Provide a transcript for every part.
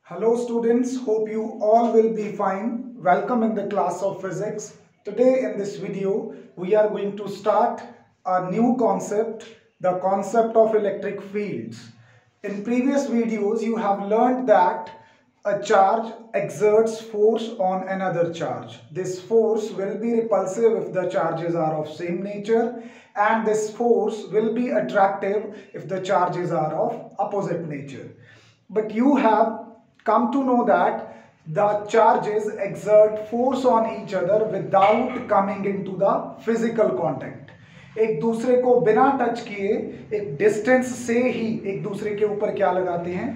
Hello students, hope you all will be fine. Welcome in the class of physics. Today in this video, we are going to start a new concept, the concept of electric fields. In previous videos, you have learned that a charge exerts force on another charge. This force will be repulsive if the charges are of same nature, and this force will be attractive if the charges are of opposite nature. But you have come to know that the charges exert force on each other without coming into the physical contact. एक दूसरे को बिना touch किए एक distance से ही एक दूसरे के ऊपर क्या लगाते हैं,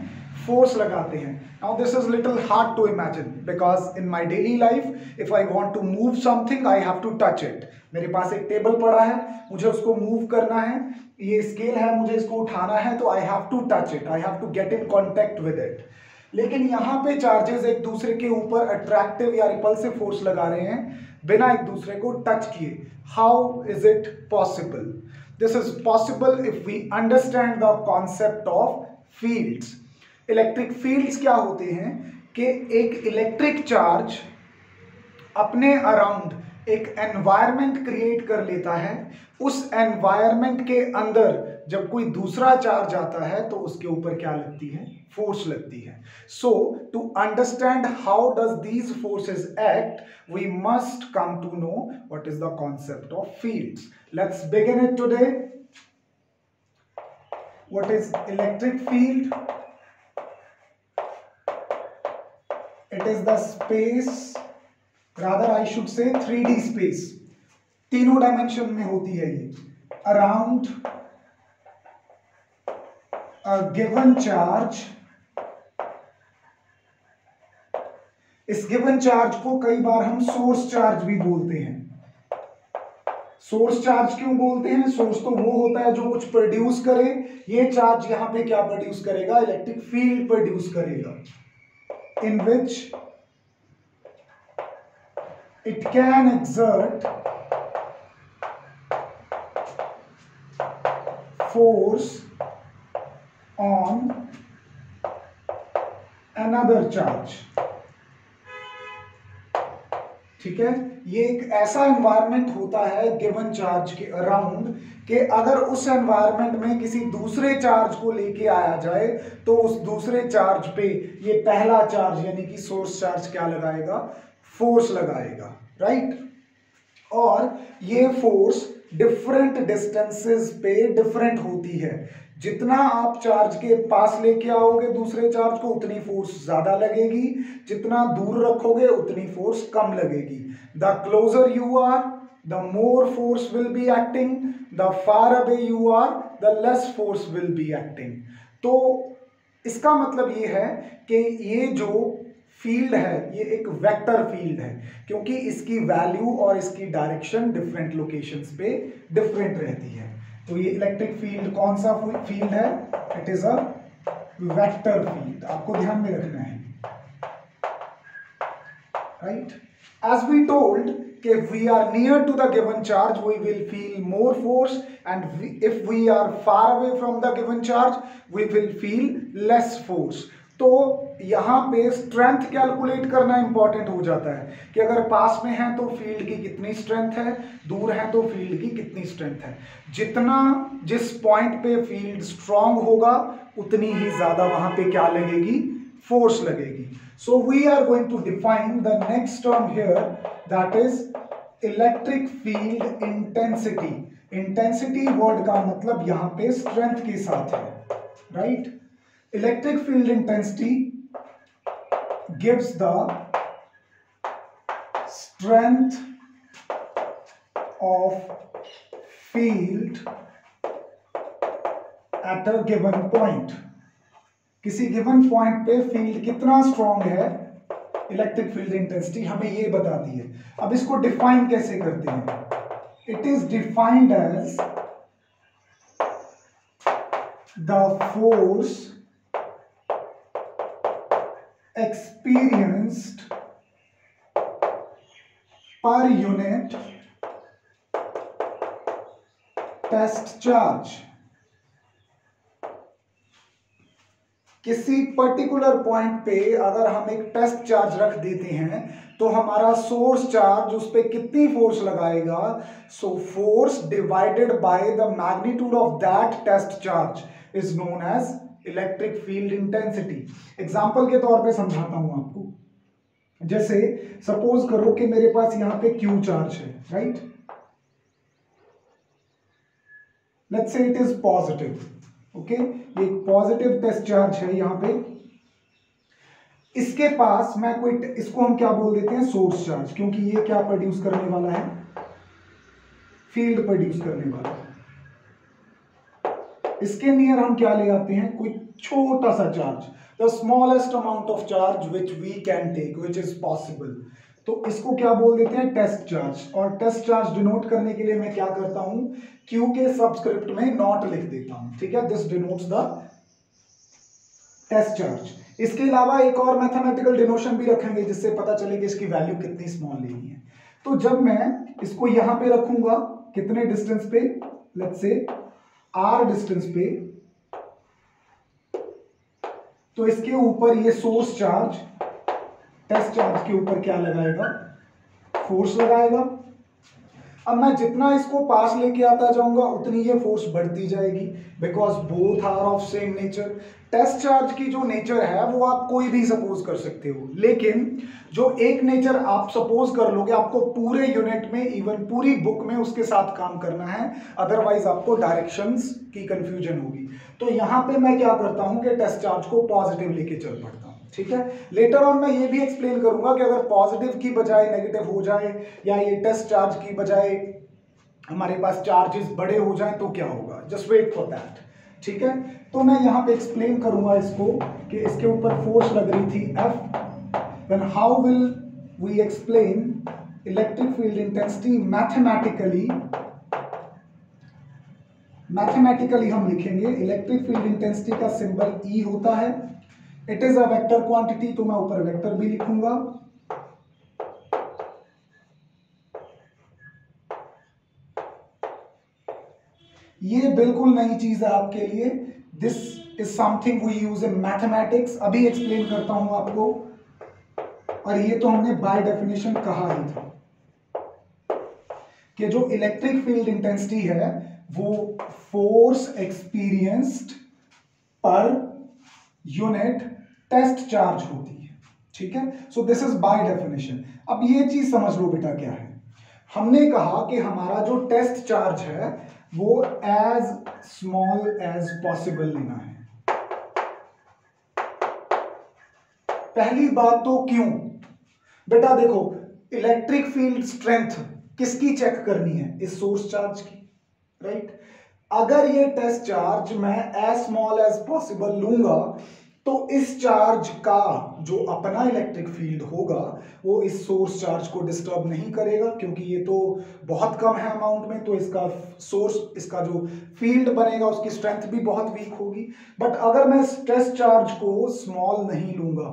फोर्स लगाते हैं. Now this is little hard to imagine because in my daily life if I want to move something I have to touch it. मेरे पास एक टेबल पड़ा है, मुझे उसको मूव करना है, ये स्केल है, मुझे इसको उठाना है, तो I have to touch it, I have to get in contact with it. लेकिन यहाँ पे चार्जेस एक दूसरे के ऊपर अट्रैक्टिव या रिपल्सिव फोर्स लगा रहे हैं बिना एक दूसरे को टच किए. How is it possible? This is possible if we understand the concept of fields. Electric fields क्या होते हैं कि एक इलेक्ट्रिक चार्ज अपने अराउंड एक एनवायरनमेंट क्रिएट कर लेता है. उस एनवायरनमेंट के अंदर जब कोई दूसरा चार्ज आता है तो उसके ऊपर क्या लगती है, फोर्स लगती है. So to understand how does these forces act we must come to know what is the concept of fields. Let's begin it today. What is electric field? It is the space, rather I should say 3D space, तीनों dimension में होती है ये, around a given charge. इस given charge को कई बार हम source charge भी बोलते हैं. सोर्स चार्ज क्यों बोलते हैं? सोर्स तो वो होता है जो कुछ प्रोड्यूस करे. ये चार्ज यहां पे क्या प्रोड्यूस करेगा? इलेक्ट्रिक फील्ड प्रोड्यूस करेगा, इन विच it can exert force on another charge. ठीक है, ये एक ऐसा एनवायरनमेंट होता है गिवन चार्ज के अराउंड कि अगर उस एनवायरनमेंट में किसी दूसरे चार्ज को लेके आया जाए तो उस दूसरे चार्ज पे ये पहला चार्ज यानी कि सोर्स चार्ज क्या लगाएगा? फोर्स लगाएगा, राइट. और ये फोर्स डिफरेंट डिस्टेंसेस पे डिफरेंट होती है. जितना आप चार्ज के पास लेके आओगे दूसरे चार्ज को उतनी फोर्स ज्यादा लगेगी, जितना दूर रखोगे उतनी फोर्स कम लगेगी. The closer you are the more force will be acting, the far away you are the less force will be acting. तो इसका मतलब ये है कि ये जो फील्ड है ये एक वेक्टर फील्ड है क्योंकि इसकी वैल्यू और इसकी डायरेक्शन डिफरेंट लोकेशंस पे डिफरेंट रहती है. तो ये इलेक्ट्रिक फील्ड कौन सा फील्ड है? It is a vector field. आपको ध्यान में रखना है, राइट. एज वी टोल्ड कि we are near to the given charge we will feel more force and if we are far away from the given charge we will feel less force. तो यहां पे strength calculate करना important हो जाता है कि अगर पास में है तो फील्ड की कितनी स्ट्रेंथ है, दूर है तो फील्ड की कितनी स्ट्रेंथ है. जितना जिस पॉइंट पे फील्ड स्ट्रांग होगा उतनी ही ज्यादा वहां पे क्या लगेगी? फोर्स लगेगी. So we are going to define the next term here, that is electric field intensity. Intensity word का मतलब यहां पे स्ट्रेंथ के साथ है, right. Electric field intensity gives the strength of field at a given point. किसी given point पे field कितना स्ट्रॉन्ग है, इलेक्ट्रिक फील्ड इंटेंसिटी हमें ये बताती है. अब इसको डिफाइन कैसे करते हैं? It is defined as the force experienced per unit test charge. किसी पर्टिकुलर पॉइंट पे अगर हम एक टेस्ट चार्ज रख देते हैं तो हमारा सोर्स चार्ज उस पर कितनी फोर्स लगाएगा, so force divided by the magnitude of that test charge is known as electric field intensity. Example के तौर पे समझाता हूं आपको। जैसे सपोज करो कि मेरे पास यहां पे क्यू चार्ज है, right, let's say it is positive, okay, ये एक पॉजिटिव टेस्ट चार्ज है यहां पे। इसके पास मैं कोई, इसको हम क्या बोल देते हैं, सोर्स चार्ज, क्योंकि ये क्या प्रोड्यूस करने वाला है, फील्ड प्रोड्यूस करने वाला है। इसके नियर हम क्या ले आते हैं, कोई छोटा सा charge, the smallest amount of charge which we can take which is possible, तो इसको क्या बोल देते हैं, टेस्ट चार्ज। और टेस्ट चार्ज डिनोट करने के लिए मैं क्या करता हूं, क्यू के सबस्क्रिप्ट में नॉट लिख देता हूं, ठीक है, this denotes the test charge. इसके अलावा एक और मैथमेटिकल डिनोशन भी रखेंगे जिससे पता चले कि इसकी वैल्यू कितनी स्मॉल लेनी है। तो जब मैं इसको यहां पे रखूंगा, कितने डिस्टेंस पे, लेट्स से आर डिस्टेंस पे, तो इसके ऊपर ये सोर्स चार्ज टेस्ट चार्ज के ऊपर क्या लगाएगा, फोर्स लगाएगा। अब मैं जितना इसको पास लेके आता जाऊंगा उतनी ये फोर्स बढ़ती जाएगी, because both are of same nature. Test charge की जो नेचर है वो आप कोई भी सपोज कर सकते हो, लेकिन जो एक नेचर आप सपोज कर लोगे आपको पूरे यूनिट में, इवन पूरी बुक में उसके साथ काम करना है, अदरवाइज आपको डायरेक्शंस की कंफ्यूजन होगी। तो यहां पे मैं क्या करता हूं कि टेस्ट चार्ज को पॉजिटिव लेके चल पड़ता हूं, ठीक है। लेटर ऑन मैं ये भी एक्सप्लेन करूंगा कि अगर पॉजिटिव की बजाय नेगेटिव हो जाए या ये टेस्ट चार्ज की बजाय हमारे पास चार्जेस बड़े हो जाएं तो क्या होगा, जस्ट वेट फॉर दैट, ठीक है। तो मैं यहां पे एक्सप्लेन करूंगा इसको कि इसके ऊपर फोर्स लग रही थी F, then how will we explain electric field intensity mathematically। Mathematically हम लिखेंगे इलेक्ट्रिक फील्ड इंटेंसिटी का सिंबल E होता है, it is a vector quantity, तो मैं ऊपर वेक्टर भी लिखूंगा। ये बिल्कुल नई चीज है आपके लिए, this is something we use in mathematics, अभी एक्सप्लेन करता हूं आपको। और ये तो हमने बाय डेफिनेशन कहा ही था कि जो इलेक्ट्रिक फील्ड इंटेंसिटी है वो force experienced per unit test charge होती है, ठीक है। So this is by definition. अब ये चीज समझ लो बेटा क्या है, हमने कहा कि हमारा जो टेस्ट चार्ज है वो एज स्मॉल एज पॉसिबल लेना है। पहली बात तो क्यों बेटा, देखो इलेक्ट्रिक फील्ड स्ट्रेंथ किसकी चेक करनी है, इस सोर्स चार्ज की, राइट। अगर ये टेस्ट चार्ज मैं एज स्मॉल एज पॉसिबल लूंगा तो इस चार्ज का जो अपना इलेक्ट्रिक फील्ड होगा वो इस सोर्स चार्ज को डिस्टर्ब नहीं करेगा, क्योंकि ये तो बहुत कम है अमाउंट में, तो इसका सोर्स, इसका जो फील्ड बनेगा उसकी स्ट्रेंथ भी बहुत वीक होगी। बट अगर मैं इस टेस्ट चार्ज को स्मॉल नहीं लूंगा,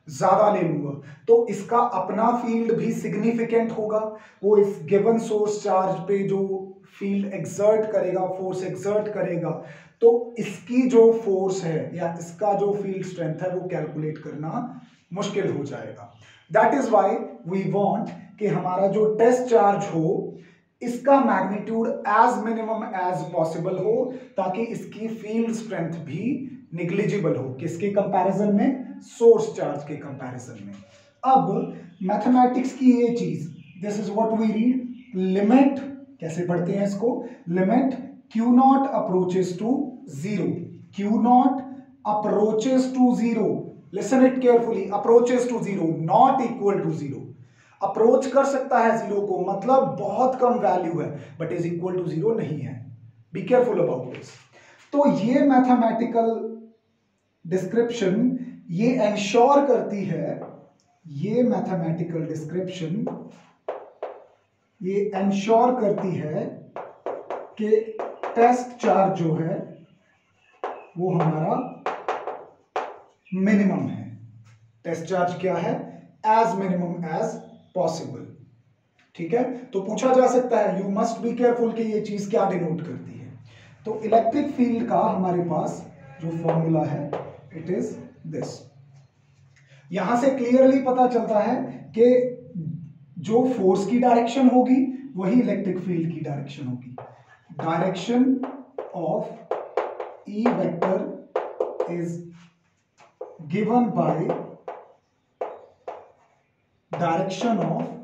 ज्यादा ले लूंगा, तो इसका अपना फील्ड भी सिग्निफिकेंट होगा, वो इस गिवन सोर्स चार्ज पे जो फील्ड एक्सर्ट करेगा, फोर्स एक्सर्ट करेगा, तो इसकी जो फोर्स है या इसका जो फील्ड स्ट्रेंथ है वो कैलकुलेट करना मुश्किल हो जाएगा। That is why we want कि हमारा जो टेस्ट चार्ज हो इसका magnitude as minimum as possible हो, ताकि इसकी फील्ड स्ट्रेंथ भी निग्लिजिबल हो, किसके कंपैरिजन में, सोर्स चार्ज के कंपैरिजन में। अब मैथमेटिक्स की ये चीज, this is what we read, limit, कैसे पढ़ते हैं इसको, limit Q naught approaches to 0, Q naught approaches to 0, listen it carefully, approaches to 0, not equal to 0, approach कर सकता है 0 को, मतलब बहुत कम वैल्यू है, बट इज इक्वल टू 0 नहीं है, बी केयरफुल अबाउट दिस। तो ये मैथमेटिकल डिस्क्रिप्शन ये एंश्योर करती है, ये मैथमेटिकल डिस्क्रिप्शन ये एंश्योर करती है कि टेस्ट चार्ज जो है वो हमारा मिनिमम है। टेस्ट चार्ज क्या है, एज मिनिमम एज पॉसिबल, ठीक है। तो पूछा जा सकता है, यू मस्ट बी केयरफुल कि ये चीज क्या डिनोट करती है। तो इलेक्ट्रिक फील्ड का हमारे पास जो फॉर्मूला है इट इज दिस। यहां से क्लियरली पता चलता है कि जो फोर्स की डायरेक्शन होगी वही इलेक्ट्रिक फील्ड की डायरेक्शन होगी। Direction of E vector is given by direction of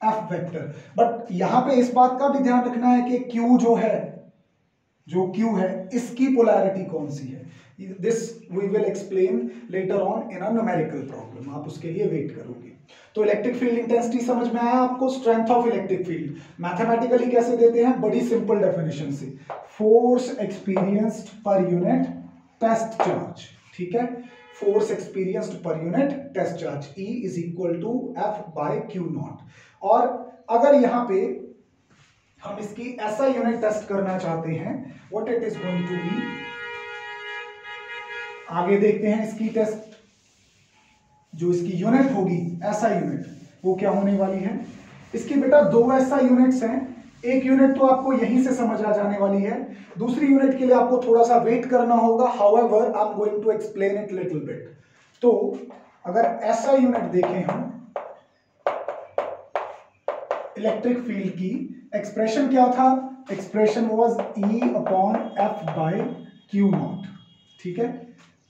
F vector. But यहां पे इस बात का भी ध्यान रखना है कि क्यू जो है, जो क्यू है, इसकी पोलैरिटी कौन सी है। This we will explain later on in a numerical problem, आप उसके लिए वेट करोगे। तो इलेक्ट्रिक फील्ड इंटेंसिटी समझ में आया आपको। Strength of electric field mathematically कैसे देते हैं, बड़ी सिंपल डेफिनेशन से, force experienced per unit test charge. ठीक है, force experienced per unit test charge, E is equal to F by Q naught. और अगर यहां पे हम इसकी ऐसा यूनिट टेस्ट करना चाहते हैं, what it is going to be, आगे देखते हैं इसकी टेस्ट। जो इसकी यूनिट होगी ऐसा यूनिट, वो क्या होने वाली है। इसकी बेटा दो ऐसा यूनिट्स हैं। एक यूनिट तो आपको यहीं से समझ आ जाने वाली है, दूसरी यूनिट के लिए आपको थोड़ा सा वेट करना होगा। However I am going to explain it little bit. तो अगर ऐसा यूनिट देखें हम इलेक्ट्रिक फील्ड की, एक्सप्रेशन क्या था, expression was E upon F by Q naught. ठीक है,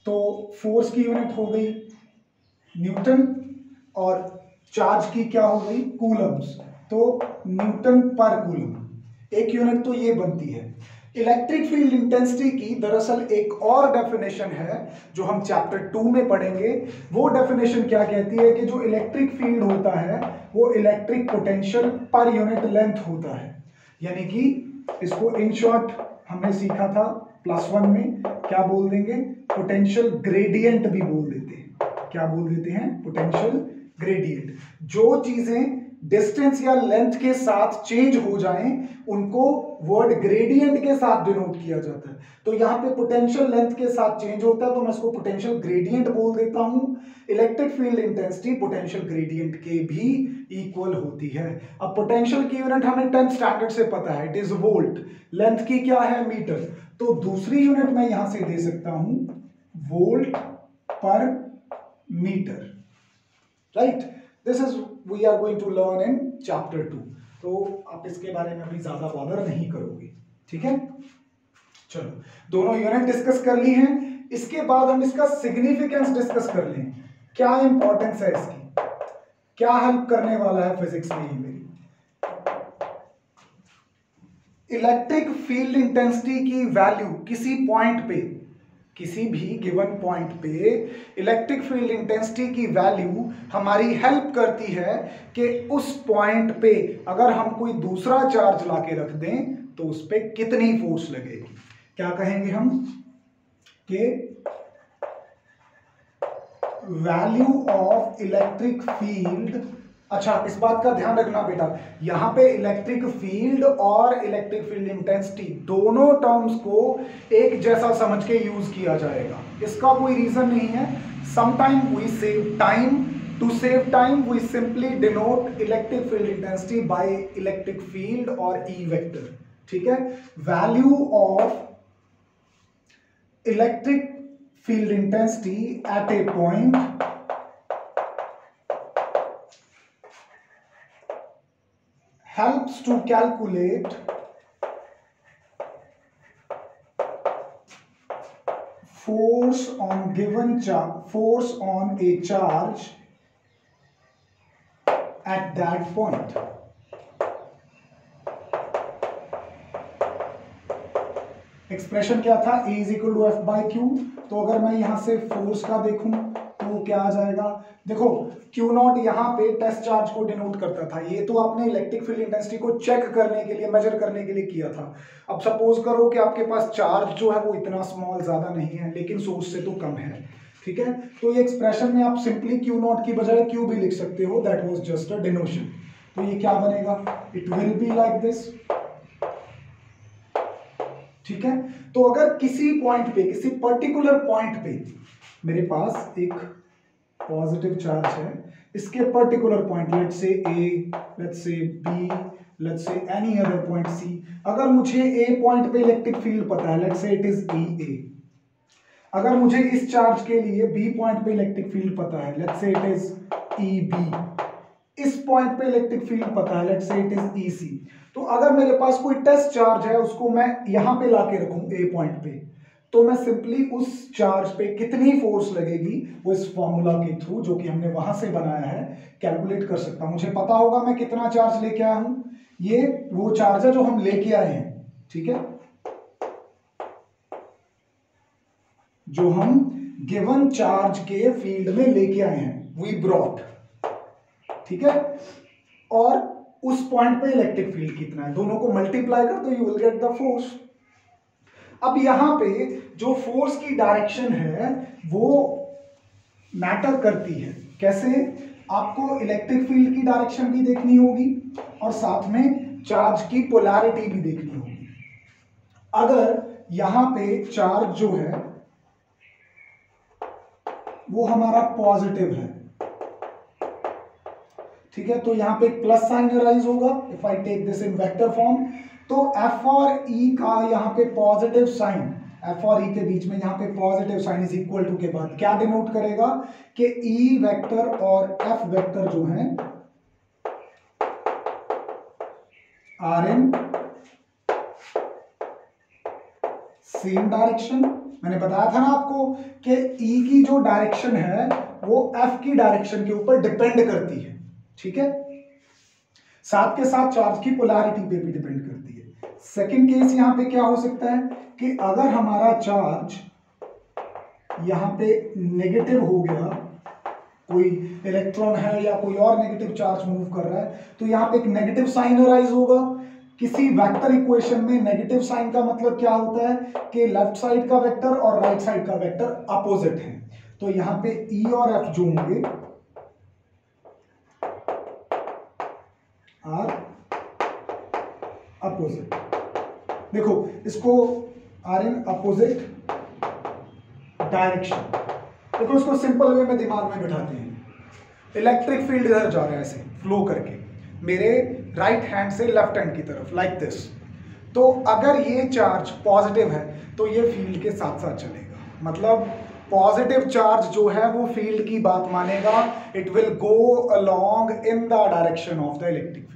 तो फोर्स की यूनिट हो गई न्यूटन और चार्ज की क्या हो गई, कूलम्स, तो न्यूटन पर कूलम। एक यूनिट तो ये बनती है। इलेक्ट्रिक फील्ड इंटेंसिटी की दरअसल एक और डेफिनेशन है जो हम चैप्टर 2 में पढ़ेंगे। वो डेफिनेशन क्या कहती है कि जो इलेक्ट्रिक फील्ड होता है वो electric potential per unit length होता है। यानी कि इसको इन शॉर्ट हमने सीखा था +1 में, क्या बोल देंगे, पोटेंशियल ग्रेडियंट भी बोल देते हैं। क्या बोल देते हैं, पोटेंशियल ग्रेडियंट। जो चीजें डिस्टेंस या लेंथ के साथ चेंज हो जाएं उनको वर्ड ग्रेडियंट के साथ डिनोट किया जाता है। तो यहां पे पोटेंशियल लेंथ के साथ चेंज होता है तो मैं इसको पोटेंशियल ग्रेडियंट बोल देता हूं। Electric field intensity potential gradient के भी इक्वल होती है। अब पोटेंशियल की यूनिट हमें 10th स्टैंडर्ड से पता है, इट इज वोल्ट। लेंथ की क्या है, मीटर। तो दूसरी यूनिट मैं यहां से दे सकता हूं volt per metre, right. This is we are going to learn in chapter 2, तो आप इसके बारे में अभी ज्यादा बॉदर नहीं करोगे। ठीक है, चलो दोनों यूनिट डिस्कस कर ली हैं। इसके बाद हम इसका सिग्निफिकेंस डिस्कस कर लें। क्या इंपॉर्टेंस है इसकी, क्या हेल्प करने वाला है फिजिक्स में ये मेरी। इलेक्ट्रिक फील्ड इंटेंसिटी की वैल्यू किसी पॉइंट पे, किसी भी गिवन पॉइंट पे इलेक्ट्रिक फील्ड इंटेंसिटी की वैल्यू हमारी हेल्प करती है कि उस पॉइंट पे अगर हम कोई दूसरा चार्ज लाके रख दें तो उस पे कितनी फोर्स लगेगी। क्या कहेंगे हम कि वैल्यू ऑफ इलेक्ट्रिक फील्ड। अच्छा, इस बात का ध्यान रखना बेटा, यहां पे इलेक्ट्रिक फील्ड और इलेक्ट्रिक फील्ड इंटेंसिटी दोनों टर्म्स को एक जैसा समझ के यूज किया जाएगा। इसका कोई रीजन नहीं है। Sometime we save time, to save time we simply denote electric field intensity by electric field और ई वेक्टर। ठीक है, value of electric field intensity at a point helps to calculate force on given force on a charge at that point। Expression क्या था, E is equal to F by Q. तो अगर मैं यहां से force का देखूं तो क्या आ जाएगा, देखो क्यू नॉट यहाँ पे टेस्ट चार्ज को डिनोट करता था। ये तो आपने इलेक्ट्रिक फील्ड इंटेंसिटी को चेक करने के लिए, मेजर करने के लिए किया था। अब सपोज करो कि आपके पास चार्ज जो है वो इतना स्मॉल ज्यादा नहीं है लेकिन सोर्स से तो कम है। ठीक है, तो ये एक्सप्रेशन में आप सिंपली क्यू नॉट की बजाय क्यू भी लिख सकते हो, दैट वाज जस्ट अ डिनोशन। तो ये क्या बनेगा, it will be like this. ठीक है, तो अगर किसी पॉइंट पे, किसी पर्टिकुलर पॉइंट पे मेरे पास एक पॉजिटिव चार्ज है, इसके particular point, let's say A, let's say B, let's say any other point C, अगर मुझे ए पॉइंट पे इलेक्ट्रिक फील्ड पता है, लेट्स से इट इज ई ए, अगर मुझे इस चार्ज के लिए बी पॉइंट पे इलेक्ट्रिक फील्ड पता है, let's say it is E B, इस पॉइंट पे इलेक्ट्रिक फील्ड पता है, लेट्स से इट इज ई सी, तो अगर मेरे पास कोई टेस्ट चार्ज है उसको मैं यहां पे लाके रखूं ए पॉइंट पे, तो मैं सिंपली उस चार्ज पे कितनी फोर्स लगेगी वो इस फॉर्मूला के थ्रू जो कि हमने वहां से बनाया है कैलकुलेट कर सकता हूं। मुझे पता होगा मैं कितना चार्ज लेके आया हूं, ये वो चार्ज है जो हम लेके आए हैं, ठीक है, जो हम गिवन चार्ज के फील्ड में लेके आए हैं, वी ब्रॉट, ठीक है, और उस पॉइंट पे इलेक्ट्रिक फील्ड कितना है, दोनों को मल्टीप्लाई कर दो, you will get the force. अब यहां पे जो फोर्स की डायरेक्शन है वो मैटर करती है, कैसे, आपको इलेक्ट्रिक फील्ड की डायरेक्शन भी देखनी होगी और साथ में चार्ज की पोलैरिटी भी देखनी होगी। अगर यहां पे चार्ज जो है वो हमारा पॉजिटिव है, ठीक है, तो यहां पे प्लस साइन राइज होगा, if I take this in vector form, तो एफ और ई का यहां पे पॉजिटिव साइन, एफ और ई के बीच में यहां पे positive sign is equal to के बाद क्या डिनोट करेगा कि ई वेक्टर और एफ वेक्टर जो है आर इन सेम डायरेक्शन। मैंने बताया था ना आपको कि ई की जो डायरेक्शन है वो एफ की डायरेक्शन के ऊपर डिपेंड करती है, ठीक है, साथ के साथ चार्ज की पोलैरिटी पे भी डिपेंड करती है। सेकंड केस यहां पे क्या हो सकता है कि अगर हमारा चार्ज यहां पे नेगेटिव हो गया, कोई इलेक्ट्रॉन है या कोई और नेगेटिव चार्ज मूव कर रहा है, तो यहां पे एक नेगेटिव साइन राइज होगा। किसी वेक्टर इक्वेशन में नेगेटिव साइन का मतलब क्या होता है कि लेफ्ट साइड का वेक्टर और राइट साइड का वेक्टर अपोजिट है, तो यहां पे ई और एफ जो होंगे आर अपोजिट। देखो इसको आर इन अपोजिट डायरेक्शन, देखो इसको सिंपल वे में दिमाग में बिठाते हैं, इलेक्ट्रिक फील्ड इधर जा रहा है ऐसे फ्लो करके मेरे राइट हैंड से लेफ्ट हैंड की तरफ, लाइक दिस, तो अगर ये चार्ज पॉजिटिव है तो ये फील्ड के साथ साथ चलेगा, मतलब पॉजिटिव चार्ज जो है वो फील्ड की बात मानेगा, it will go along in the direction of the electric field.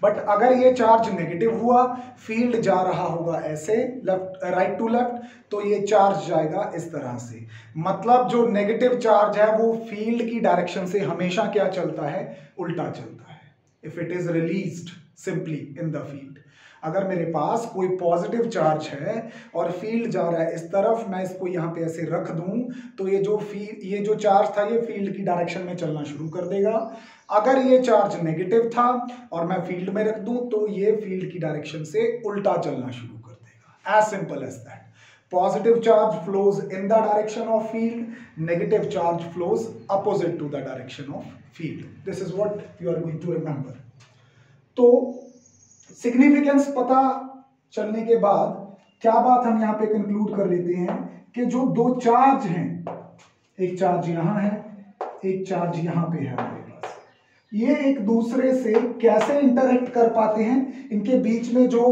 But अगर ये चार्ज नेगेटिव हुआ, फील्ड जा रहा होगा ऐसे लेफ्ट राइट टू लेफ्ट, तो ये चार्ज जाएगा इस तरह से, मतलब जो नेगेटिव चार्ज है वो फील्ड की डायरेक्शन से हमेशा क्या चलता है, उल्टा चलता है, if it is released simply in the field. अगर मेरे पास कोई पॉजिटिव चार्ज है और फील्ड जा रहा है इस तरफ, मैं इसको यहाँ पे ऐसे रख दूं तो ये जो चार्ज था ये फील्ड की डायरेक्शन में चलना शुरू कर देगा। अगर ये चार्ज नेगेटिव था और मैं फील्ड में रख दूं तो ये फील्ड की डायरेक्शन से उल्टा चलना शुरू कर देगा, as simple as that. Positive charge flows in the direction of field, negative charge flows opposite to the direction of field. This is what you are going to remember. तो significance पता चलने के बाद क्या बात हम यहाँ पे कंक्लूड कर लेते हैं कि जो दो चार्ज हैं, एक चार्ज यहाँ है, एक चार्ज यहाँ पे है हमारे पास, ये एक दूसरे से कैसे इंटरेक्ट कर पाते हैं, इनके बीच में जो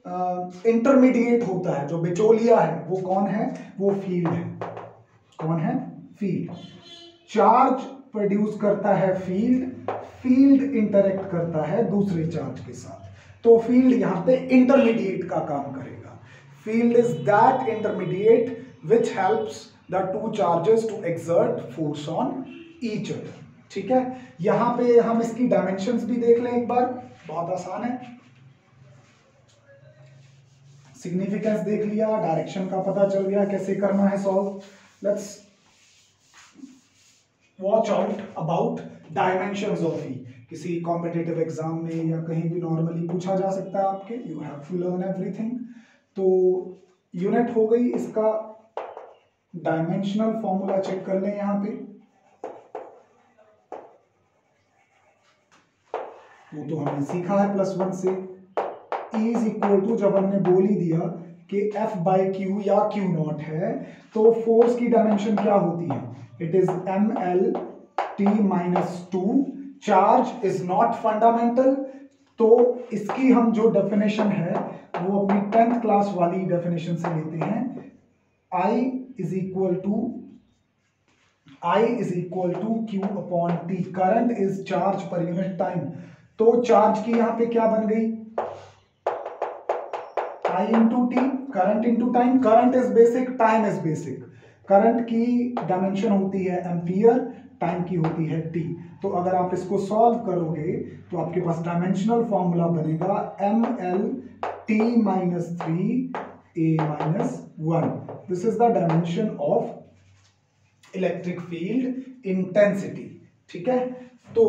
इंटरमीडिएट होता है, जो बिचौलिया है, वो कौन है, वो फील्ड है। कौन है, फील्ड। चार्ज प्रोड्यूस करता है फील्ड, फील्ड इंटरेक्ट करता है दूसरे चार्ज के साथ, तो फील्ड यहां पे इंटरमीडिएट का काम करेगा। Field is that intermediate which helps the two charges to exert force on each other. ठीक है, यहां पे हम इसकी डायमेंशंस भी देख लें एक बार, बहुत आसान है। सिग्निफिकेंस देख लिया, डायरेक्शन का पता चल गया कैसे करना है solve. Let's watch out about dimensions of E. किसी कॉम्पिटिटिव एग्जाम में या कहीं भी नॉर्मली पूछा जा सकता है आपके, you have to learn everything. तो यूनिट हो गई, इसका डायमेंशनल फॉर्मूला चेक कर लें यहाँ पे, वो तो हमने सीखा है +1 से। E इज इक्वल टू, जब हमने बोल ही दिया कि F/Q या Q0 है, तो फोर्स की डायमेंशन क्या होती है, it is ML T-2, charge is not fundamental. तो इसकी हम जो डेफिनेशन है वो अपनी 10th क्लास वाली डेफिनेशन से लेते हैं। I is equal to Q upon T। Current is charge per unit time. तो चार्ज की यहां पे क्या बन गई, I into T, current into time. Current is basic, time is basic. Current की डायमेंशन होती है एम्पियर, टाइम की होती है टी। तो अगर आप इसको सॉल्व करोगे तो आपके पास डायमेंशनल फॉर्मूला बनेगा mL-T-3A-1। This is the dimension of electric field intensity. ठीक है, तो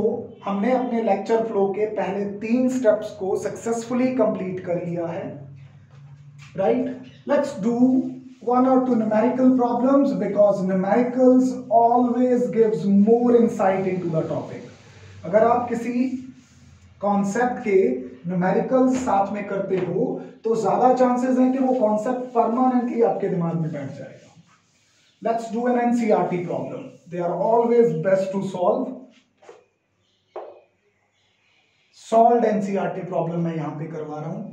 हमने अपने लेक्चर फ्लो के पहले 3 स्टेप्स को सक्सेसफुली कंप्लीट कर लिया है। Right? Let's do 1 or 2 numerical problems because numericals always gives more insight into the topic. अगर आप किसी कॉन्सेप्ट के न्यूमेरिकल्स साथ में करते हो तो ज्यादा चांसेस हैं कि वो कॉन्सेप्ट परमानेंटली आपके दिमाग में बैठ जाएगा। Let's do an NCERT problem. They are always best to solve. Solved NCERT problem मैं यहां पे करवा रहा हूं।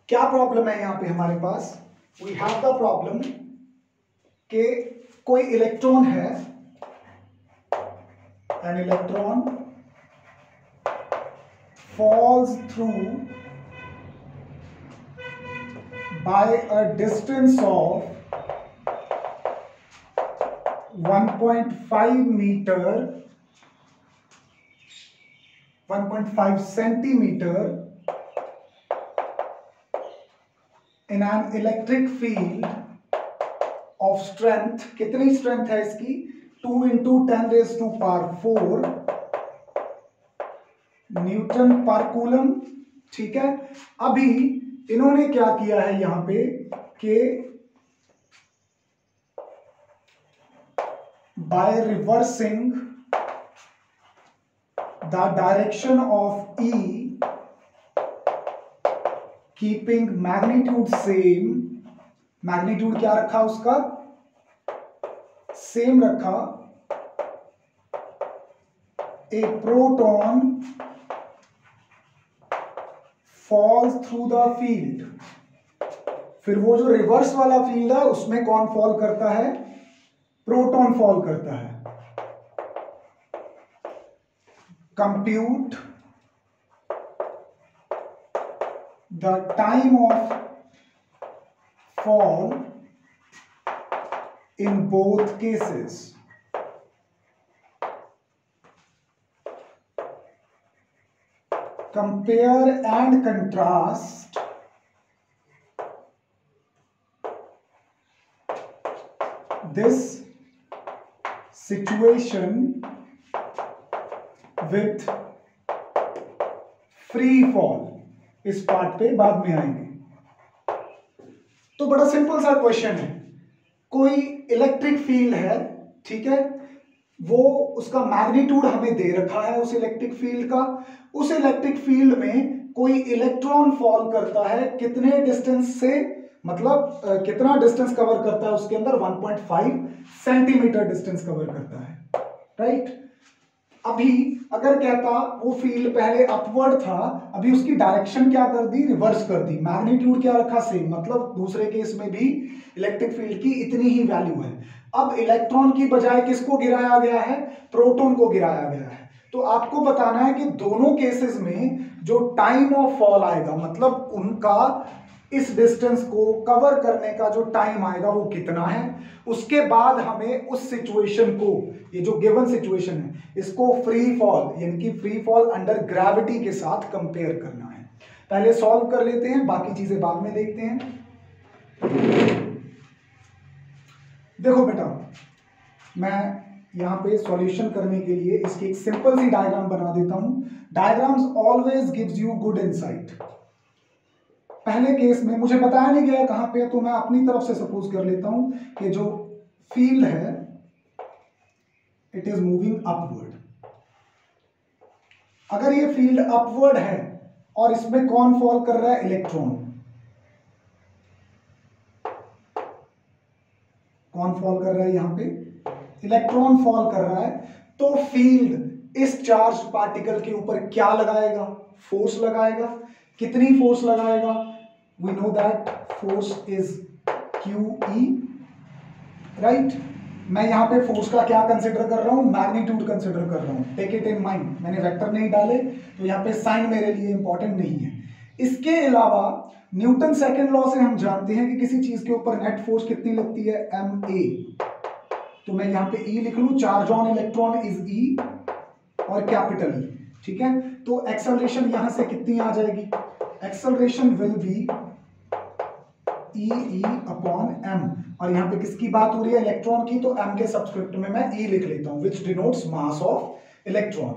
क्या प्रॉब्लम है यहां पे हमारे पास? वी हैव द प्रॉब्लम कि कोई इलेक्ट्रॉन है, an electron falls through by a distance of 1.5 metre, 1.5 centimetre in an electric field of strength। कितनी स्ट्रेंथ है इसकी? 2 into 10 raised to power 4 newton per coulomb. ठीक है, अभी इन्होंने क्या किया है यहां पे कि by reversing the direction of E, keeping magnitude same, magnitude क्या रखा उसका? सेम रखा। A proton falls through the field. फिर वो जो रिवर्स वाला फील्ड है उसमें कौन फॉल करता है? प्रोटॉन फॉल करता है। Compute the time of fall in both cases। Compare and contrast this situation with free fall। इस पार्ट पे बाद में आएंगे। तो बड़ा सिंपल सा क्वेश्चन है। कोई इलेक्ट्रिक फील्ड है, ठीक है, वो उसका मैग्नीट्यूड हमें दे रखा है उस इलेक्ट्रिक फील्ड का। उस इलेक्ट्रिक फील्ड में कोई इलेक्ट्रॉन फॉल करता है कितने डिस्टेंस से, मतलब कितना डिस्टेंस कवर करता है उसके अंदर? 1.5 सेंटीमीटर डिस्टेंस कवर करता है। राइट, अभी अगर कहता वो फील्ड पहले अपवर्ड था, अभी उसकी डायरेक्शन क्या कर दी? रिवर्स कर दी। मैग्नीट्यूड क्या रखा? सेम, मतलब दूसरे केस में भी इलेक्ट्रिक फील्ड की इतनी ही वैल्यू है। अब इलेक्ट्रॉन की बजाय किसको गिराया गया है? प्रोटॉन को गिराया गया है। तो आपको बताना है कि दोनों केसेस में जो टाइम ऑफ फॉल आएगा, मतलब उनका इस डिस्टेंस को कवर करने का जो टाइम आएगा वो कितना है। उसके बाद हमें उस सिचुएशन को, ये जो गिवन सिचुएशन है, इसको फ्री फॉल यानी कि फ्री फॉल अंडर ग्रेविटी के साथ कंपेयर करना है। पहले सॉल्व कर लेते हैं, बाकी चीजें बाद में देखते हैं। देखो बेटा, मैं यहां पे सॉल्यूशन करने के लिए इसकी एक सिंपल सी डायग्राम बना देता हूं। Diagrams always gives you good insight. पहले केस में मुझे बताया नहीं गया कहां पे, तो मैं अपनी तरफ से सपोज कर लेता हूं कि जो फील्ड है इट इज मूविंग अपवर्ड। अगर ये फील्ड अपवर्ड है और इसमें कौन फॉल कर रहा है? इलेक्ट्रॉन। कौन फॉल कर रहा है यहाँ पे? इलेक्ट्रॉन फॉल कर रहा है। तो फील्ड इस चार्ज पार्टिकल के ऊपर क्या लगाएगा? फोर्स लगाएगा। कितनी फोर्स लगाएगा? We know that force is QE, right. मैं यहां पे फोर्स का क्या कंसिडर कर रहा हूं? मैग्नीट्यूड कंसिडर कर रहा हूं। Take it in mind. मैंने वेक्टर नहीं डाले तो यहां पे साइन मेरे लिए इंपॉर्टेंट नहीं है। इसके अलावा न्यूटन सेकंड लॉ से हम जानते हैं कि किसी चीज के ऊपर नेट फोर्स कितनी लगती है? ma। तो मैं यहां पे E लिख लूं, charge on electron is E और कैपिटल E, ठीक है। तो एक्सेलरेशन यहां से कितनी आ जाएगी? Acceleration will be E upon m। और यहां पे किसकी बात हो रही है? इलेक्ट्रॉन की। तो m के सबस्क्रिप्ट में मैं E लिख लेता हूं, विच डिनोट्स मास ऑफ इलेक्ट्रॉन।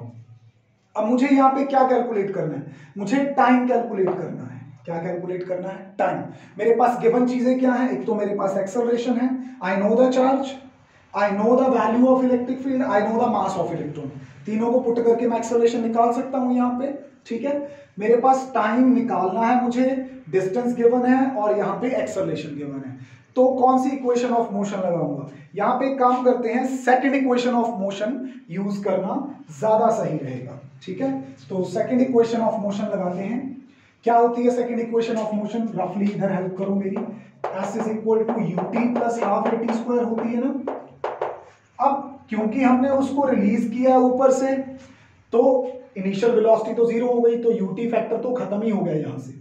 अब मुझे यहां पे क्या कैलकुलेट करना है? मुझे टाइम कैलकुलेट करना है। क्या कैलकुलेट करना है? टाइम। मेरे पास गिवन चीजें क्या है? एक तो मेरे पास एक्सेलरेशन है, I know the charge, I know the value of electric field, I know the mass of electron. तीनों को पुट करके मैं एक्सेलरेशन निकाल सकता हूं यहां पे, ठीक है। मेरे पास टाइम निकालना है मुझे, डिस्टेंस गिवन है और यहां पे एक्सेलरेशन गिवन है। तो कौन सी इक्वेशन ऑफ मोशन लगाऊंगा? यहां पे काम करते हैं, second equation of motion use करना ज्यादा सही रहेगा, ठीक है। तो सेकंड इक्वेशन ऑफ मोशन लगाते हैं। क्या होती है सेकंड इक्वेशन ऑफ मोशन? रफली इधर हेल्प करो मेरी। S is equal to ut plus half at square होती है ना। अब क्योंकि हमने उसको रिलीज किया ऊपर से, तो इनिशियल वेलोसिटी तो जीरो हो गई, तो ut फैक्टर तो खत्म ही हो गया यहां से,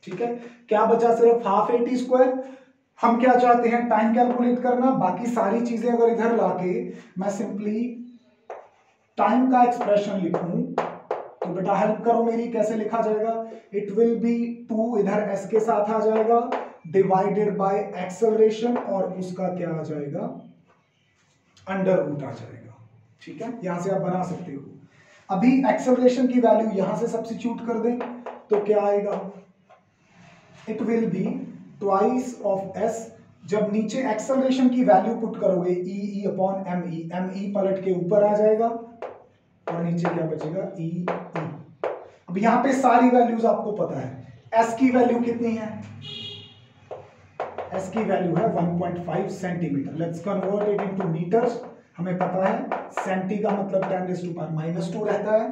ठीक है। क्या बचा? सिर्फ हाफ at स्क्वायर। हम क्या चाहते हैं? टाइम कैलकुलेट करना। बाकी सारी चीजें अगर इधर लाके मैं सिंपली टाइम का एक्सप्रेशन लिखूं तो बेटा हेल्प करो मेरी, कैसे लिखा जाएगा? इट विल बी 2 इधर s के साथ आ जाएगा डिवाइडेड बाय एक्सेलरेशन और उसका क्या आ जाएगा? अंडर रूट आ जाएगा, ठीक है। यहां से आप बना सकते हो। अभी एक्सेलरेशन की वैल्यू यहां से सब्स्टिट्यूट कर दें तो क्या आएगा? It will be twice of s। जब नीचे एक्सेलरेशन की वैल्यू पुट करोगे E अपॉन me पलट के ऊपर आ जाएगा और नीचे क्या बचेगा? E। अब यहां पे सारी वैल्यूज आपको पता है। s की वैल्यू कितनी है? s की वैल्यू है 1.5 centimetre. Let's convert it into metres. हमें पता है सेंटी का मतलब 10⁻⁻² रहता है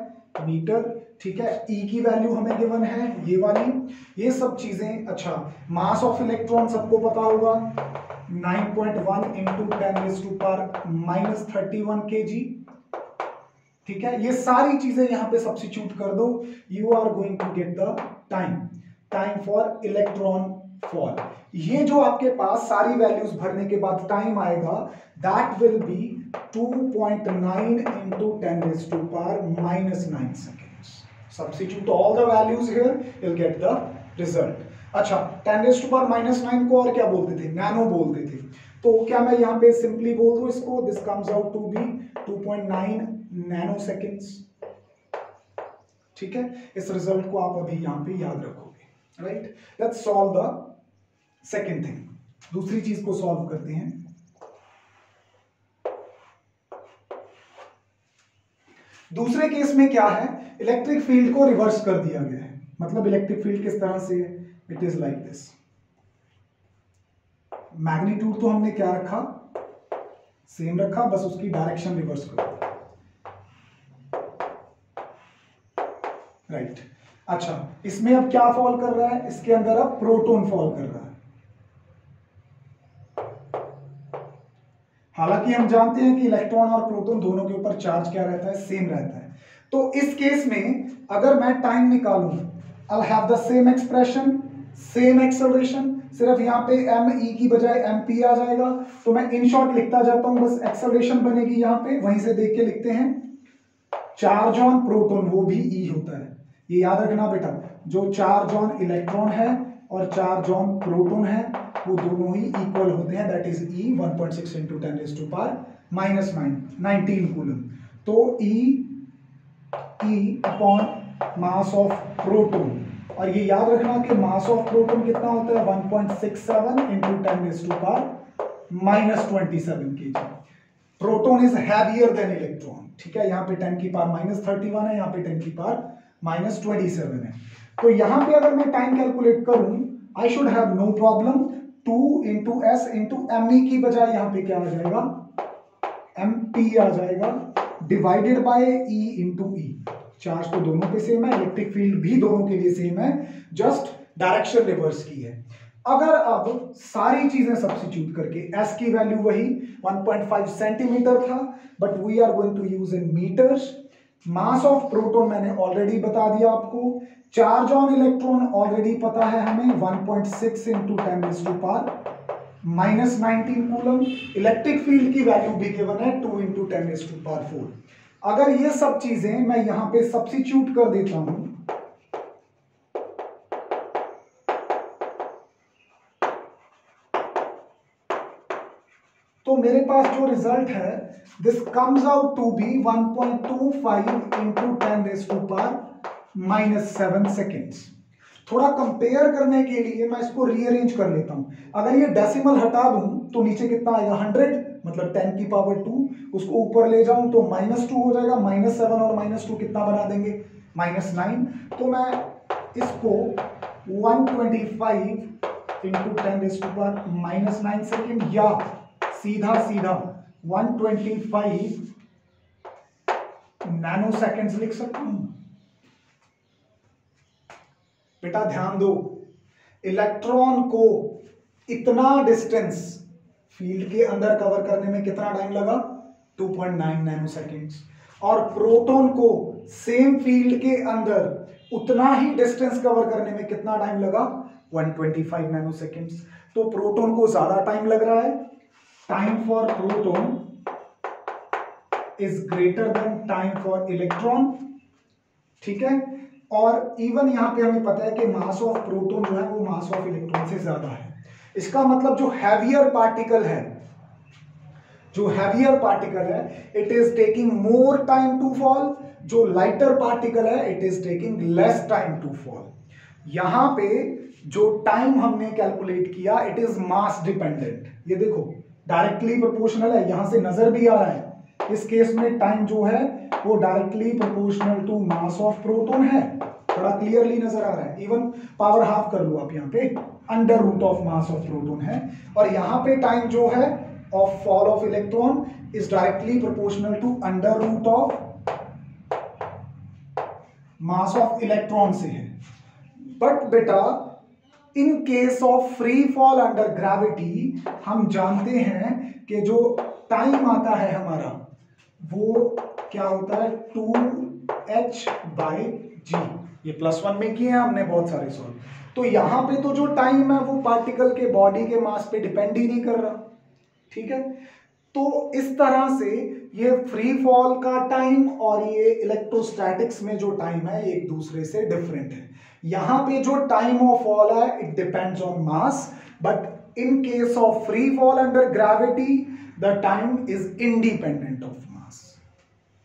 मीटर, ठीक है। E की वैल्यू हमें गिवन है ये वाली, ये सब चीजें। अच्छा, मास ऑफ इलेक्ट्रॉन सबको पता होगा 9.1 इंटू 10⁻31 kg, ठीक है। ये सारी चीजें यहां पे सब्स्टिट्यूट कर दो, you are going to get the time for electron fall. ये जो आपके पास सारी वैल्यूज भरने के बाद टाइम आएगा, that will be 2.9 into 10⁻⁻9 seconds. Substitute all the values here, you'll get the result. अच्छा, 10⁻⁻9 को और क्या बोलते थे? नैनो बोलते थे। तो क्या मैं यहाँ पे सिंपली बोल दूं इसको? This comes out to be 2.9 nano seconds, ठीक है। इस रिजल्ट को आप अभी यहाँ पे याद रखोगे, right. Let's solve the second thing. दूसरी चीज को सॉल्व करते हैं। दूसरे केस में क्या है? इलेक्ट्रिक फील्ड को रिवर्स कर दिया गया है। मतलब इलेक्ट्रिक फील्ड किस तरह से है? It is like this. Magnitude तो हमने क्या रखा? सेम रखा, बस उसकी डायरेक्शन रिवर्स कर दी, राइट। अच्छा, इसमें अब क्या फॉल कर रहा है? इसके अंदर अब प्रोटॉन फॉल कर रहा है। हालांकि हम जानते हैं कि इलेक्ट्रॉन और प्रोटॉन दोनों के ऊपर चार्ज क्या रहता है? सेम रहता है। तो इस केस में अगर मैं टाइम निकालूं, I'll have the same expression, same acceleration, सिर्फ यहाँ पे me की बजाय mp आ जाएगा। तो मैं इन शॉर्ट लिखता जाता हूं, बस एक्सेलरेशन बनेगी यहाँ पे, वहीं से देख के लिखते हैं। चार्ज ऑन प्रोटॉन वो भी E होता है, ये याद रखना बेटा। जो चार्ज ऑन इलेक्ट्रॉन है और चार्ज ऑन प्रोटॉन है वो दोनों ही इक्वल होते हैं, that is E 1.6 into 10⁻⁻19 coulomb. तो E upon mass of proton, और ये याद रखना कि मास ऑफ प्रोटॉन कितना होता है? 1.67 into 10⁻⁻27 kg। Proton is heavier than electron, ठीक है। यहाँ पे 10⁻⁻31 है, यहाँ पे 10⁻⁻27 है। तो यहाँ पे अगर मैं टाइम कैलकुलेट करूं, I should have no problem. 2 into S into M E की बजाय यहां पे क्या आ जाएगा, एम पी आ जाएगा, divided by E into E. Charge तो दोनों पे सेम है, इलेक्ट्रिक फील्ड भी दोनों के लिए सेम है, जस्ट डायरेक्शन रिवर्स की है। अगर अब सारी चीजें सब्स्टिट्यूट करके, एस की वैल्यू वही 1.5 सेंटीमीटर था, but we are going to use in metres. Mass of proton मैंने ऑलरेडी बता दिया आपको, चार्ज ऑन इलेक्ट्रॉन ऑलरेडी पता है हमें 1.6 इंटू 10⁻⁻19 कूलम। इलेक्ट्रिक फील्ड की वैल्यू भी गिवन है 2 इंटू 10⁻⁴। अगर ये सब चीजें मैं यहां पे सब्स्टिट्यूट कर देता हूं, तो मेरे पास जो रिजल्ट है, this comes out to be 1.25 into 10⁻⁻7 seconds. थोड़ा कंपेयर करने के लिए मैं इसको रीअरेंज कर लेता हूं। अगर ये डेसिमल हटा दूं तो नीचे कितना आएगा, 100, मतलब 10 की पावर 2। उसको ऊपर ले जाऊं तो -2 हो जाएगा, -7 और -2 कितना बना देंगे, -9। तो मैं इसको 125 इंटू 10⁻⁻9 सेकेंड या सीधा 125 नैनो सेकेंड्स लिख सकता हूं। बेटा ध्यान दो, इलेक्ट्रॉन को इतना डिस्टेंस फील्ड के अंदर कवर करने में कितना टाइम लगा, 2.9 नैनो सेकेंड्स, और प्रोटॉन को सेम फील्ड के अंदर उतना ही डिस्टेंस कवर करने में कितना टाइम लगा, 125 नैनो सेकेंड्स। तो प्रोटॉन को ज्यादा टाइम लग रहा है, time for proton is greater than time for electron, ठीक है। और इवन यहां पे हमें पता है कि मास ऑफ प्रोटॉन जो है वो मास ऑफ इलेक्ट्रॉन से ज्यादा है। इसका मतलब जो हैवियर पार्टिकल है, it is taking more time to fall, जो लाइटर पार्टिकल है it is taking less time to fall. यहां पे जो टाइम हमने कैलकुलेट किया इट इज मास डिपेंडेंट, ये देखो डायरेक्टली प्रोपोर्शनल है, यहां से नजर भी आ रहा है। इस केस में टाइम जो है वो directly proportional to mass of proton है, थोड़ा क्लियरली नजर आ रहा है। इवन पावर हाफ कर लो आप, यहाँ पे under root of mass of proton है, और यहाँ पे टाइम जो है of fall of electron is directly proportional to under root of mass of electron से है। बट बेटा in case of free fall under gravity हम जानते हैं कि जो टाइम आता है हमारा वो क्या होता है, 2h/g। ये +1 में किए हैं हमने बहुत सारे सॉल्व। तो यहां पे तो जो टाइम है वो पार्टिकल के बॉडी के मास पे डिपेंड ही नहीं कर रहा, ठीक है। तो इस तरह से ये फ्री फॉल का टाइम और ये इलेक्ट्रोस्टैटिक्स में जो टाइम है ये एक दूसरे से डिफरेंट है। यहां पे जो टाइम ऑफ फॉल है it depends on mass, but in case of free fall under gravity the time is independent of mass.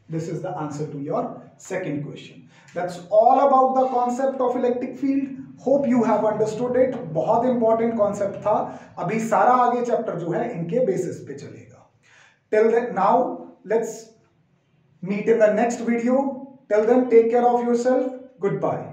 This is the answer to your second question. That's all about the concept of electric field. Hope you have understood it. बहुत important concept था। अभी सारा आगे chapter जो है इनके basis पे चलेगा। Till then, now let's meet in the next video. Till then, take care of yourself. Goodbye.